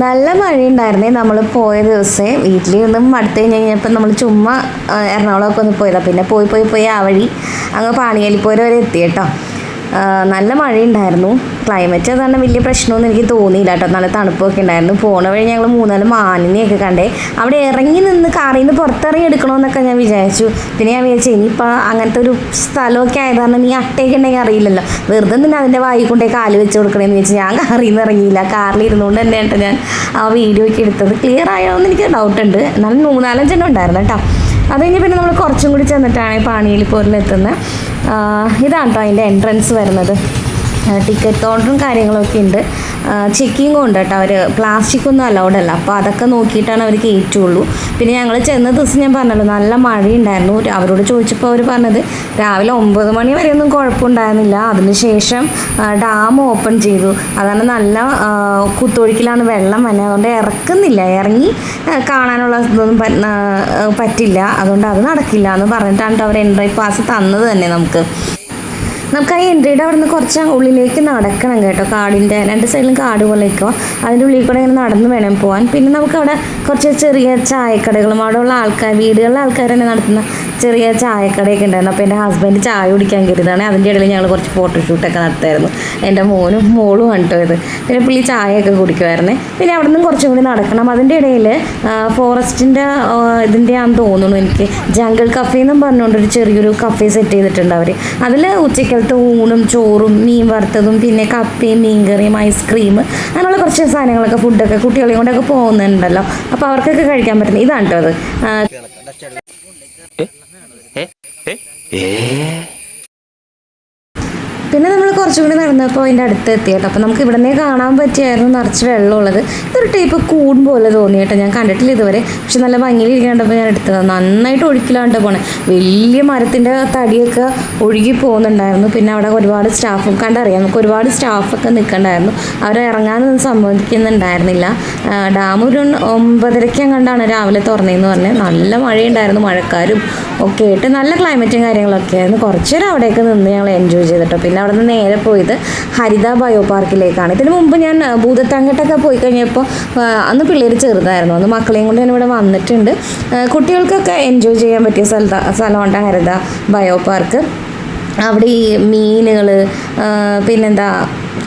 നല്ല മഴയുണ്ടായിരുന്നേ. നമ്മൾ പോയ ദിവസമേ വീട്ടിൽ നിന്നും അടുത്ത് കഴിഞ്ഞപ്പോൾ നമ്മൾ ചുമ്മാ എറണാകുളമൊക്കെ ഒന്ന് പോയതാണ്. പിന്നെ പോയി ആ വഴി അങ്ങ് പാണിയേലിപ്പോര വരെ എത്തി കേട്ടോ. നല്ല മഴയുണ്ടായിരുന്നു. ക്ലൈമറ്റ് അതാണ് വലിയ പ്രശ്നമൊന്നും എനിക്ക് തോന്നിയില്ല കേട്ടോ. നല്ല തണുപ്പൊക്കെ ഉണ്ടായിരുന്നു. പോണ വഴി ഞങ്ങൾ 3-4 മാനിനെയൊക്കെ കണ്ടേ. അവിടെ ഇറങ്ങി നിന്ന് കാറിൽ നിന്ന് പുറത്തിറങ്ങി എടുക്കണമെന്നൊക്കെ ഞാൻ വിചാരിച്ചു. പിന്നെ ഞാൻ വിചാരിച്ചു ഇനിയിപ്പോൾ അങ്ങനത്തെ ഒരു സ്ഥലമൊക്കെ ആയതാണ്, നീ അട്ടയൊക്കെ ഉണ്ടെങ്കിൽ അറിയില്ലല്ലോ, വെറുതെ തന്നെ അതിൻ്റെ വായി കൊണ്ടേ കാല് വെച്ച് കൊടുക്കണമെന്ന് വെച്ച് ഞാൻ കാറിൽ നിന്ന് ഇറങ്ങിയില്ല. കാറിൽ ഇരുന്നുകൊണ്ട് തന്നെ കേട്ടോ ഞാൻ ആ വീഡിയോ ഒക്കെ എടുത്തത്. ക്ലിയർ ആയോ എന്ന് എനിക്ക് ഡൗട്ടുണ്ട്. എന്നാലും 3-4 എണ്ണം ഉണ്ടായിരുന്നു കേട്ടോ. അത് കഴിഞ്ഞ് പിന്നെ നമ്മൾ കുറച്ചും കൂടി ചെന്നിട്ടാണ് പാണിയേലിപ്പോരിലെത്തുന്നത്. ഇതാണ് കേട്ടോ അതിൻ്റെ എൻട്രൻസ് വരുന്നത്. ടിക്കറ്റ് കൗണ്ടറും കാര്യങ്ങളൊക്കെ ഉണ്ട്. ചെക്കിങ്ങും ഉണ്ട് കേട്ടോ. അവർ പ്ലാസ്റ്റിക് ഒന്നും അലൗഡ് അല്ല. അപ്പോൾ അതൊക്കെ നോക്കിയിട്ടാണ് അവർ കയറ്റുള്ളൂ. പിന്നെ ഞങ്ങൾ ചെന്ന ദിവസം ഞാൻ പറഞ്ഞല്ലോ നല്ല മഴയുണ്ടായിരുന്നു. അവരോട് ചോദിച്ചപ്പോൾ അവർ പറഞ്ഞത് രാവിലെ 9 മണി വരെയൊന്നും കുഴപ്പമുണ്ടായിരുന്നില്ല. അതിനുശേഷം ഡാം ഓപ്പൺ ചെയ്തു. അതാണ് നല്ല കുത്തൊഴുക്കിലാണ് വെള്ളം വന്നത്. അതുകൊണ്ട് ഇറക്കുന്നില്ല, ഇറങ്ങി കാണാനുള്ള ഇതൊന്നും പറ്റില്ല. അതുകൊണ്ട് അത് നടക്കില്ല എന്ന് പറഞ്ഞിട്ടാണ് അവർ എൻട്രി പാസ് തന്നത് തന്നെ നമുക്ക്. ആ എൻട്രിയുടെ അവിടെ നിന്ന് കുറച്ച് ഉള്ളിലേക്ക് നടക്കണം കേട്ടോ. കാടിൻ്റെ 2 സൈഡിലും കാട് പോലെയൊക്കെ, അതിൻ്റെ ഉള്ളിൽ കൂടെ ഇങ്ങനെ നടന്ന് വേണം പോകാൻ. പിന്നെ നമുക്കവിടെ കുറച്ച് ചെറിയ ചായക്കടകളും അവിടെയുള്ള വീടുകളിലെ ആൾക്കാർ തന്നെ നടത്തുന്ന ചെറിയ ചായക്കടയൊക്കെ ഉണ്ടായിരുന്നു. അപ്പോൾ എൻ്റെ ഹസ്ബൻഡ് ചായ കുടിക്കാൻ കയറിയതാണ്. അതിൻ്റെ ഇടയിൽ ഞങ്ങൾ കുറച്ച് ഫോട്ടോഷൂട്ടൊക്കെ നടത്തായിരുന്നു. എൻ്റെ മോളും കണ്ടോ ഇത്. പിന്നെ പുള്ളി ചായയൊക്കെ കുടിക്കുമായിരുന്നേ. പിന്നെ അവിടെ നിന്നും കുറച്ചും കൂടി നടക്കണം. അതിൻ്റെ ഇടയിൽ ഫോറസ്റ്റിൻ്റെ ഇതിൻ്റെ ആണെന്ന് തോന്നുന്നു എനിക്ക്, ജംഗിൾ കഫേ എന്നും പറഞ്ഞുകൊണ്ടൊരു ചെറിയൊരു കഫേ സെറ്റ് ചെയ്തിട്ടുണ്ട് അവർ. അതിൽ ഉച്ചക്കലത്തെ ഊണും ചോറും മീൻ വറുത്തതും പിന്നെ കപ്പയും മീൻകറിയും ഐസ്ക്രീം അങ്ങനെയുള്ള കുറച്ച് സാധനങ്ങളൊക്കെ, ഫുഡൊക്കെ കുട്ടികളെയും കൊണ്ടൊക്കെ പോകുന്നുണ്ടല്ലോ. അപ്പോൾ അവർക്കൊക്കെ കഴിക്കാൻ പറ്റുന്നത് ഇതാണ് കേട്ടോ അത്. പിന്നെ നമ്മൾ കുറച്ചും കൂടി നടന്നപ്പോൾ അതിൻ്റെ അടുത്ത് എത്തി കേട്ടോ. അപ്പോൾ നമുക്ക് ഇവിടെ നിന്നേ കാണാൻ പറ്റിയായിരുന്നു നിറച്ച് വെള്ളമുള്ളത്. ഇതൊരു ടൈപ്പ് കൂൺ പോലെ തോന്നി കേട്ടോ. ഞാൻ കണ്ടിട്ടില്ല ഇതുവരെ, പക്ഷെ നല്ല ഭംഗിയിലിരിക്കേണ്ടപ്പോൾ ഞാൻ എടുത്തത്. നന്നായിട്ട് ഒഴുക്കിലാണ്ട് പോണേ. വലിയ മരത്തിൻ്റെ തടിയൊക്കെ ഒഴുകി പോകുന്നുണ്ടായിരുന്നു. പിന്നെ അവിടെ ഒരുപാട് സ്റ്റാഫും കണ്ടറിയാം, നമുക്ക് ഒരുപാട് സ്റ്റാഫൊക്കെ നിൽക്കണ്ടായിരുന്നു. അവർ ഇറങ്ങാനൊന്നും സമ്മതിക്കുന്നുണ്ടായിരുന്നില്ല. ഡാം ഒരു 9:30 കണ്ടാണ് രാവിലെ തുറന്നതെന്ന് പറഞ്ഞാൽ. നല്ല മഴയുണ്ടായിരുന്നു, മഴക്കാരും ഒക്കെ ആയിട്ട് നല്ല ക്ലൈമറ്റും കാര്യങ്ങളൊക്കെ ആയിരുന്നു. കുറച്ച് നേരം അവിടെയൊക്കെ നിന്ന് ഞങ്ങൾ എൻജോയ് ചെയ്തിട്ടോ. പിന്നെ അവിടെ നിന്ന് നേരെ പോയത് ഹരിത ബയോ പാർക്കിലേക്കാണ്. ഇതിന് മുമ്പ് ഞാൻ ഭൂതത്താങ്കട്ടൊക്കെ പോയി കഴിഞ്ഞപ്പോൾ അന്ന് പിള്ളേർ ചെറുതായിരുന്നു. അന്ന് മക്കളെയും കൊണ്ട് ഞാൻ ഇവിടെ വന്നിട്ടുണ്ട്. കുട്ടികൾക്കൊക്കെ എൻജോയ് ചെയ്യാൻ പറ്റിയ സ്ഥലമാണ് ഹരിത ബയോ പാർക്ക്. അവിടെ ഈ മീനുകൾ, പിന്നെന്താ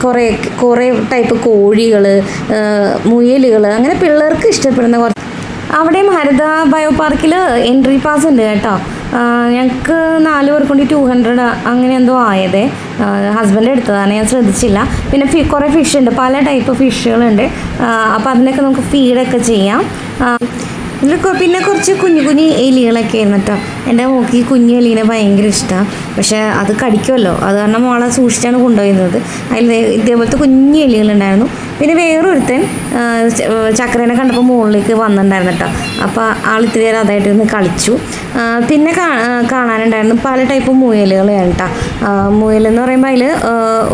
കുറേ ടൈപ്പ് കോഴികൾ, മുയലുകൾ, അങ്ങനെ പിള്ളേർക്ക് ഇഷ്ടപ്പെടുന്ന കുറച്ച്. അവിടെയും ഹരിത ബയോ പാർക്കിൽ എൻട്രി പാസ് ഉണ്ട് കേട്ടോ. ഞങ്ങൾക്ക് 4 പേർക്ക് കൊണ്ട് 200 അങ്ങനെ എന്തോ ആയതേ. ഹസ്ബൻഡ് എടുത്തതാണ്, ഞാൻ ശ്രദ്ധിച്ചില്ല. പിന്നെ കുറേ ഫിഷ് ഉണ്ട്, പല ടൈപ്പ് ഫിഷുകളുണ്ട്. അപ്പോൾ അതിനൊക്കെ നമുക്ക് ഫീഡൊക്കെ ചെയ്യാം. ഇതിൽ പിന്നെ കുറച്ച് കുഞ്ഞു എലികളൊക്കെ ആയിരുന്നു കേട്ടോ. എൻ്റെ മോൾക്ക് ഈ കുഞ്ഞു എലീനെ ഭയങ്കര ഇഷ്ടമാണ്. പക്ഷേ അത് കടിക്കുമല്ലോ, അത് കാരണം മോളെ സൂക്ഷിച്ചാണ് കൊണ്ടുപോയിരുന്നത്. അതിൽ ഇതേപോലത്തെ കുഞ്ഞു എലികളുണ്ടായിരുന്നു. പിന്നെ വേറൊരുത്തൻ ചക്രേനെ കണ്ടപ്പോൾ മുകളിലേക്ക് വന്നിട്ടുണ്ടായിരുന്നു കേട്ടോ. അപ്പോൾ ആൾ ഇത്തിരി നേരം അതായിട്ട് ഒന്ന് കളിച്ചു. പിന്നെ കാണാനുണ്ടായിരുന്നു പല ടൈപ്പ് മുയലുകളാണ് കേട്ടോ. മുയലെന്ന് പറയുമ്പോൾ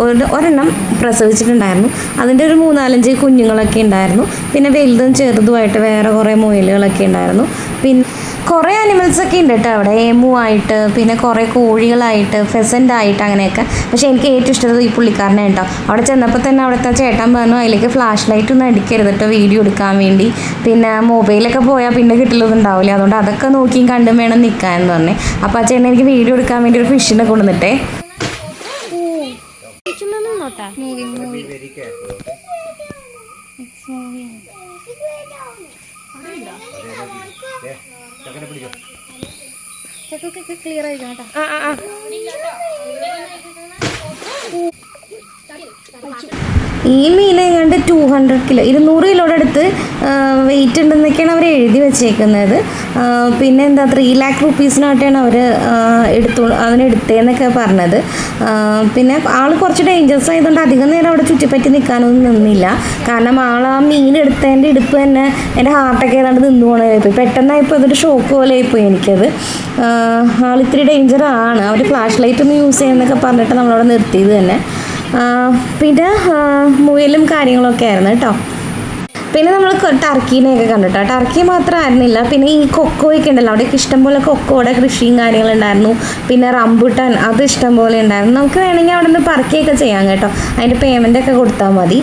അതിൽ ഒരെണ്ണം പ്രസവിച്ചിട്ടുണ്ടായിരുന്നു. അതിൻ്റെ ഒരു 3-4 കുഞ്ഞുങ്ങളൊക്കെ ഉണ്ടായിരുന്നു. പിന്നെ വലുതും ചെറുതുമായിട്ട് വേറെ കുറേ മുയലുകളൊക്കെ ഉണ്ടായിരുന്നു. പിന്നെ കുറേ ആനിമൽസൊക്കെ ഉണ്ട് കേട്ടോ അവിടെ. എമു ആയിട്ട്, പിന്നെ കുറേ കോഴികളായിട്ട്, ഫെസൻ്റ് ആയിട്ട്, അങ്ങനെയൊക്കെ. പക്ഷേ എനിക്ക് ഏറ്റവും ഇഷ്ടമുള്ളത് ഈ പുള്ളിക്കാരനെ കേട്ടോ. അവിടെ ചെന്നപ്പോൾ തന്നെ അവിടുത്തെ ചേട്ടൻ പറഞ്ഞു അതിലേക്ക് ഫ്ലാഷ് ലൈറ്റ് ഒന്നും അടിക്കരുത് കേട്ടോ വീഡിയോ എടുക്കാൻ വേണ്ടി. പിന്നെ മൊബൈലൊക്കെ പോയാൽ പിന്നെ കിട്ടലൊന്നുണ്ടാവില്ല, അതുകൊണ്ട് അതൊക്കെ നോക്കിയും കണ്ടും വേണം നിൽക്കാൻ എന്ന് പറഞ്ഞു. അപ്പോൾ ആ ചേട്ടൻ എനിക്ക് വീഡിയോ എടുക്കാൻ വേണ്ടി ഒരു ഫിഷിനെ കൊണ്ടുവന്നിട്ടേ. ക്ലിയർ ആയിരിക്കണം കേട്ടോ. ഈ മീൻ എങ്ങാണ്ട് 200 കിലോ 200 കിലോയുടെ അടുത്ത് വെയിറ്റ് ഉണ്ടെന്നൊക്കെയാണ് അവർ എഴുതി വെച്ചേക്കുന്നത്. പിന്നെ എന്താ 3 lakh rupeesനായിട്ടാണ് അവർ അതിനെടുത്തതെന്നൊക്കെ പറഞ്ഞത്. പിന്നെ ആൾ കുറച്ച് ഡേഞ്ചറസ് ആയതുകൊണ്ട് അധികം നേരം അവിടെ ചുറ്റിപ്പറ്റി നിൽക്കാനൊന്നും നിന്നില്ല. കാരണം ആ മീൻ എടുത്തതിൻ്റെ ഇടുപ്പ് തന്നെ എൻ്റെ ഹാർട്ടൊക്കെ ഏതാണ്ട് നിന്ന് പോകണമായിപ്പോയി. പെട്ടെന്നായിപ്പോൾ അതൊരു ഷോക്ക് പോലെ ആയിപ്പോയി എനിക്കത്. ആളിത്തിരി ഡേഞ്ചറാണ്. അവർ ഫ്ലാഷ് ലൈറ്റ് ഒന്ന് യൂസ് ചെയ്യുന്നതൊക്കെ പറഞ്ഞിട്ട് നമ്മളവിടെ നിർത്തിയത് തന്നെ. പിന്നെ മുയലും കാര്യങ്ങളൊക്കെ ആയിരുന്നു കേട്ടോ. പിന്നെ നമ്മൾ ടർക്കീനെയൊക്കെ കണ്ടിട്ടോ. ടർക്കി മാത്രമായിരുന്നില്ല, പിന്നെ ഈ കൊക്കോയൊക്കെ ഉണ്ടല്ലോ, അവിടെയൊക്കെ ഇഷ്ടംപോലെ കൊക്കോയുടെ കൃഷിയും കാര്യങ്ങളുണ്ടായിരുന്നു. പിന്നെ റംബുട്ടാൻ അത് ഇഷ്ടംപോലെ ഉണ്ടായിരുന്നു. നമുക്ക് വേണമെങ്കിൽ അവിടെ നിന്ന് പറക്കുകയൊക്കെ ചെയ്യാം കേട്ടോ. അതിൻ്റെ പേയ്മെൻ്റൊക്കെ കൊടുത്താൽ മതി.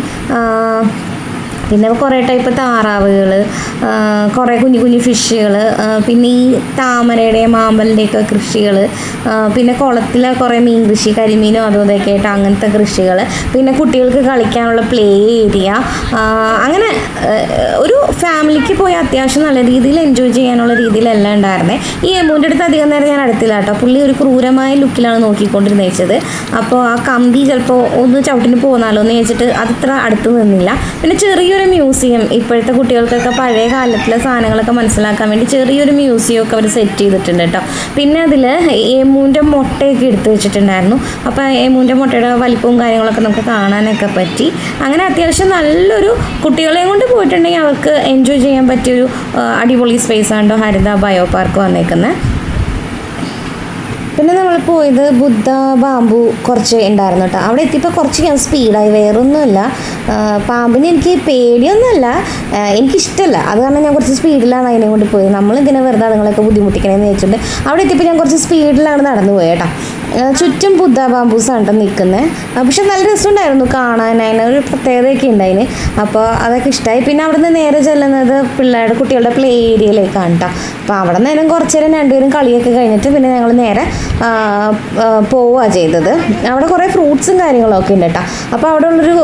പിന്നെ കുറേ ടൈപ്പ് താറാവുകൾ, കുറേ കുഞ്ഞു കുഞ്ഞു ഫിഷുകൾ, പിന്നെ ഈ താമരയുടെയും മാമ്പലിൻ്റെയൊക്കെ കൃഷികൾ, പിന്നെ കുളത്തിലെ കുറേ മീൻ കൃഷി, കരിമീനും അതും ഇതൊക്കെ ആയിട്ട് അങ്ങനത്തെ കൃഷികൾ, പിന്നെ കുട്ടികൾക്ക് കളിക്കാനുള്ള പ്ലേ ഏരിയ, അങ്ങനെ ഒരു ഫാമിലിക്ക് പോയി അത്യാവശ്യം നല്ല രീതിയിൽ എൻജോയ് ചെയ്യാനുള്ള രീതിയിലെല്ലാം ഉണ്ടായിരുന്നേ. ഈ എമൂൻ്റെ അടുത്ത് അധികം നേരം ഞാൻ അടുത്തില്ല കേട്ടോ. പുള്ളി ഒരു ക്രൂരമായ ലുക്കിലാണ് നോക്കിക്കൊണ്ടിരുന്നത് വെച്ചത്. അപ്പോൾ ആ കമ്പി ചിലപ്പോൾ ഒന്ന് ചവിട്ടിന് പോന്നാലോ എന്ന് വെച്ചിട്ട് അതത്ര അടുത്ത് നിന്നില്ല. പിന്നെ ചെറിയൊരു മ്യൂസിയം, ഇപ്പോഴത്തെ കുട്ടികൾക്കൊക്കെ പഴയ കാലത്തിലെ സാധനങ്ങളൊക്കെ മനസ്സിലാക്കാൻ വേണ്ടി ചെറിയൊരു മ്യൂസിയം ഒക്കെ അവർ സെറ്റ് ചെയ്തിട്ടുണ്ട് കേട്ടോ. പിന്നെ അതിൽ എമൂൻ്റെ മുട്ടയൊക്കെ എടുത്ത് വെച്ചിട്ടുണ്ടായിരുന്നു. അപ്പോൾ എമൂൻ്റെ മുട്ടയുടെ വലിപ്പവും കാര്യങ്ങളൊക്കെ നമുക്ക് കാണാനൊക്കെ പറ്റി. അങ്ങനെ അത്യാവശ്യം നല്ലൊരു, കുട്ടികളെയും കൊണ്ട് പോയിട്ടുണ്ടെങ്കിൽ അവർക്ക് എൻജോയ് ചെയ്യാൻ പറ്റിയൊരു അടിപൊളി സ്പേസ് ആണ് ഹരിത ബയോ പാർക്ക് വന്നേക്കുന്നത്. പിന്നെ നമ്മൾ പോയത് ബുദ്ധ ബാമ്പു കുറച്ച് ഉണ്ടായിരുന്നു കേട്ടോ. അവിടെ എത്തിയപ്പോൾ കുറച്ച് ഞാൻ സ്പീഡായി, വേറൊന്നുമില്ല. പാമ്പിന് എനിക്ക് പേടിയൊന്നുമല്ല, എനിക്കിഷ്ടമല്ല. അത് കാരണം ഞാൻ കുറച്ച് സ്പീഡിലാണ് അതിനെ കൊണ്ട് പോയത്. നമ്മളിങ്ങനെ വെറുതെ അതുങ്ങളൊക്കെ ബുദ്ധിമുട്ടിക്കണമെന്ന് വെച്ചിട്ടുണ്ട്. അവിടെ എത്തിയപ്പോൾ ഞാൻ കുറച്ച് സ്പീഡിലാണ് നടന്നു പോയത് കേട്ടോ. ചുറ്റും ബുദ്ധ ബാമ്പൂസാണ് കേട്ടോ നിൽക്കുന്നത്. പക്ഷെ നല്ല രസമുണ്ടായിരുന്നു കാണാൻ, അതിനൊരു പ്രത്യേകതയൊക്കെ ഉണ്ടായിന്. അപ്പോൾ അതൊക്കെ ഇഷ്ടമായി. പിന്നെ അവിടെ നിന്ന് നേരെ ചെല്ലുന്നത് കുട്ടികളുടെ പ്ലേ ഏരിയയിലേക്കാണ് കേട്ടോ. അപ്പോൾ അവിടെ നേരം കുറച്ച് നേരം രണ്ടുപേരും കളിയൊക്കെ കഴിഞ്ഞിട്ട് പിന്നെ ഞങ്ങൾ നേരെ പോവുക ചെയ്തത്. അവിടെ കുറേ ഫ്രൂട്ട്സും കാര്യങ്ങളൊക്കെ ഉണ്ട് കേട്ടോ. അപ്പോൾ അവിടെ ഉള്ളൊരു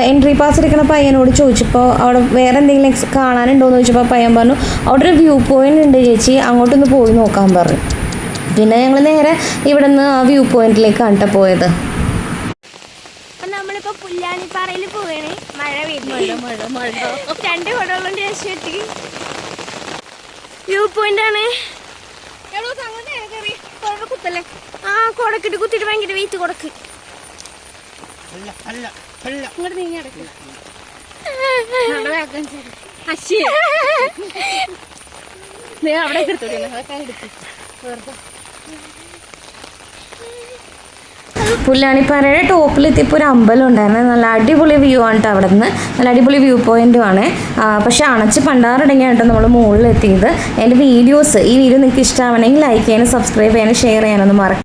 എൻട്രി പാസ് എടുക്കുന്ന പയ്യനോട് ചോദിച്ചപ്പോൾ അവിടെ വേറെ എന്തെങ്കിലും കാണാനുണ്ടോ എന്ന് ചോദിച്ചപ്പോൾ പയ്യൻ പറഞ്ഞു അവിടെ ഒരു വ്യൂ പോയിൻ്റ് ഉണ്ട് ചേച്ചി, അങ്ങോട്ടൊന്ന് പോയി നോക്കാൻ പറഞ്ഞു. പിന്നെ ഞങ്ങൾ നേരെ ഇവിടെ നിന്ന് ആ വ്യൂ പോയിന്റിലേക്കാണ് കേട്ടോ പോയത്. നമ്മളിപ്പോൾ പുല്ലാനിപ്പാറയിൽ പോവുകയാണ്. മഴ പെയ്യുന്നുണ്ട്, 2 കുടകളുണ്ട് രക്ഷപ്പെട്ടി. വ്യൂ പോയിന്റ് ആണ്. കുത്തല്ലേ ആ കൊടക്കിട്ട് കുത്തിട്ട് ഭയങ്കര വെയിറ്റ് കൊടുക്ക്. ഇങ്ങോട്ട് നീങ്ങി അടക്ക്. അവിടെ എടുത്തു. പുല്ലാനിപ്പാറയുടെ ടോപ്പിലെത്തിയപ്പോൾ ഒരു അമ്പലം ഉണ്ടായിരുന്നു. നല്ല അടിപൊളി വ്യൂ ആണ് കേട്ടോ. അവിടെ നിന്ന് നല്ല അടിപൊളി വ്യൂ പോയിന്റും ആണ്. പക്ഷേ അണച്ച് പണ്ടാറടങ്ങിയാണ് കേട്ടോ നമ്മൾ മുകളിലെത്തിയത്. എൻ്റെ ഈ വീഡിയോ നിങ്ങൾക്ക് ഇഷ്ടമാവണമെങ്കിൽ ലൈക്ക് ചെയ്യാനും സബ്സ്ക്രൈബ് ചെയ്യാനും ഷെയർ ചെയ്യാനൊന്നും മറക്കും.